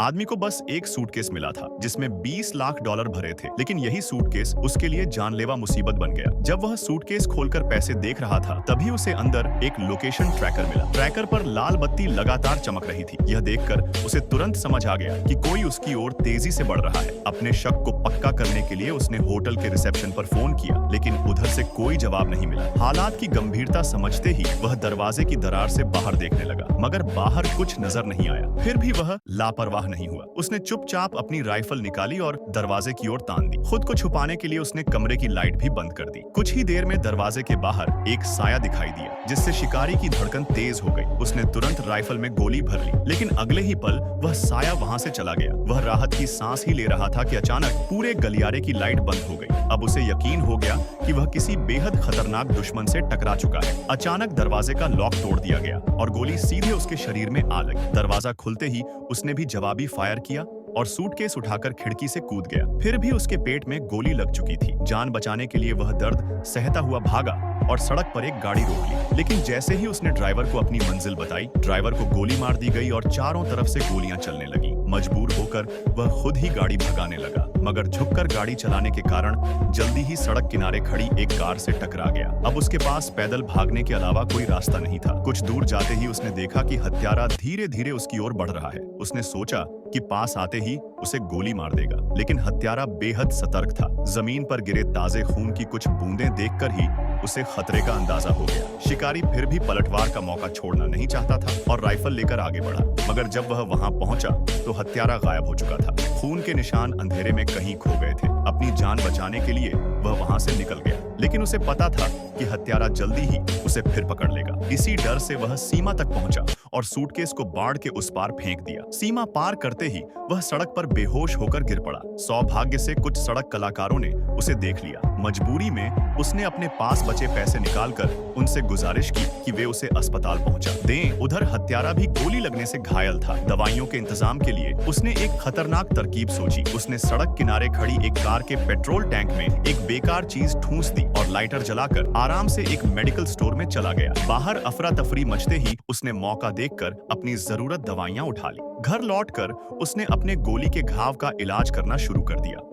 आदमी को बस एक सूटकेस मिला था जिसमें 20 लाख डॉलर भरे थे, लेकिन यही सूटकेस उसके लिए जानलेवा मुसीबत बन गया। जब वह सूटकेस खोलकर पैसे देख रहा था, तभी उसे अंदर एक लोकेशन ट्रैकर मिला। ट्रैकर पर लाल बत्ती लगातार चमक रही थी। यह देखकर उसे तुरंत समझ आ गया कि कोई उसकी ओर तेजी से बढ़ रहा है। अपने शक को पक्का करने के लिए उसने होटल के रिसेप्शन पर फोन किया, लेकिन उधर से कोई जवाब नहीं मिला। हालात की गंभीरता समझते ही वह दरवाजे की दरार से बाहर देखने लगा, मगर बाहर कुछ नजर नहीं आया। फिर भी वह लापरवाह नहीं हुआ। उसने चुपचाप अपनी राइफल निकाली और दरवाजे की ओर तान दी। खुद को छुपाने के लिए उसने कमरे की लाइट भी बंद कर दी। कुछ ही देर में दरवाजे के बाहर एक साया दिखाई दिया, जिससे शिकारी की धड़कन तेज हो गई। उसने तुरंत राइफल में गोली भर ली, लेकिन अगले ही पल वह साया वहां से चला गया। वह राहत की सांस ही ले रहा था कि अचानक पूरे गलियारे की लाइट बंद हो गई। अब उसे यकीन हो गया कि वह किसी बेहद खतरनाक दुश्मन से टकरा चुका है। अचानक दरवाजे का लॉक तोड़ दिया गया और गोली सीधे उसके शरीर में आ लगी। दरवाजा खुलते ही उसने भी जवाबी फायर किया और सूटकेस उठाकर खिड़की से कूद गया। फिर भी उसके पेट में गोली लग चुकी थी। जान बचाने के लिए वह दर्द सहता हुआ भागा और सड़क पर एक गाड़ी रोक ली। लेकिन जैसे ही उसने ड्राइवर को अपनी मंजिल बताई, ड्राइवर को गोली मार दी गई और चारों तरफ से गोलियां चलने लगी। मजबूर होकर वह खुद ही गाड़ी भगाने लगा, मगर झुककर गाड़ी चलाने के कारण जल्दी ही सड़क किनारे खड़ी एक कार से टकरा गया। अब उसके पास पैदल भागने के अलावा कोई रास्ता नहीं था। कुछ दूर जाते ही उसने देखा कि हत्यारा धीरे धीरे उसकी ओर बढ़ रहा है। उसने सोचा कि पास आते ही उसे गोली मार देगा, लेकिन हत्यारा बेहद सतर्क था। जमीन पर गिरे ताजे खून की कुछ बूंदें देखकर ही उसे खतरे का अंदाजा हो गया। शिकारी फिर भी पलटवार का मौका छोड़ना नहीं चाहता था और राइफल लेकर आगे बढ़ा, मगर जब वह वहां पहुंचा तो हत्यारा गायब हो चुका था। खून के निशान अंधेरे में कहीं खो गए थे। अपनी जान बचाने के लिए वह वहां से निकल गया, लेकिन उसे पता था कि हत्यारा जल्दी ही उसे फिर पकड़ लेगा। इसी डर से वह सीमा तक पहुंचा और सूटकेस को बाढ़ के उस पार फेंक दिया। सीमा पार करते ही वह सड़क पर बेहोश होकर गिर पड़ा। सौभाग्य से कुछ सड़क कलाकारों ने उसे देख लिया। मजबूरी में उसने अपने पास बचे पैसे निकालकर उनसे गुजारिश की कि वे उसे अस्पताल पहुंचा दें। उधर हत्यारा भी गोली लगने से घायल था। दवाइयों के इंतजाम के लिए उसने एक खतरनाक तरकीब सोची। उसने सड़क किनारे खड़ी एक कार के पेट्रोल टैंक में एक बेकार चीज ठूंस दी और लाइटर जलाकर आराम से एक मेडिकल स्टोर में चला गया। बाहर अफरा तफरी मचते ही उसने मौका देखकर अपनी जरूरत दवाइयां उठा ली। घर लौटकर उसने अपने गोली के घाव का इलाज करना शुरू कर दिया।